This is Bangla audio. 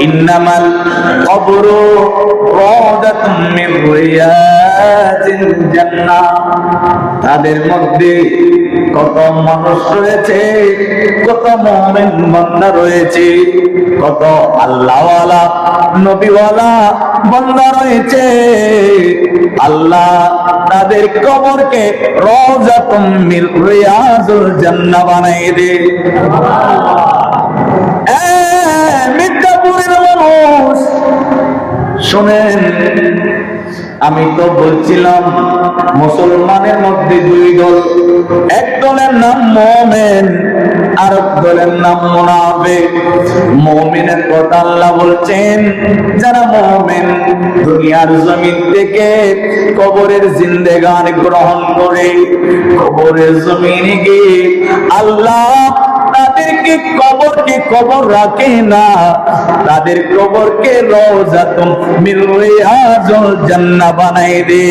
ইন্নামাল কবরু রাওদাতুম মির রিয়াজিল জান্নাহ। তাদের মধ্যে কত মানুষ রয়েছে, কত মুমিন বান্দা রয়েছে, কত আল্লাহওয়ালা নবীওয়ালা বান্দা রয়েছে। আল্লাহ তাদের কবরকে রাওদাতুম মির রিয়াজিল জান্নাহ বানাই দে। মির্জাপুরের মানুষ শোনেন, আমি তো বলছিলাম মুসলমানের মধ্যে দুই দল, এক দলের নাম মুমিন আর এক দলের নাম মুনাফিক। মুমিনের কথা আল্লাহ বলছেন, যারা মুমিন দুনিয়ার জমিন থেকে কবরের জিন্দেগানি গ্রহণ করে কবরের জমিনে গিয়ে আল্লাহ তাদেরকে কবরকে কবর রাখে না, তাদের কবরকে রওজাতুম মির রিয়াজিল জান্নাহ বানাই দে।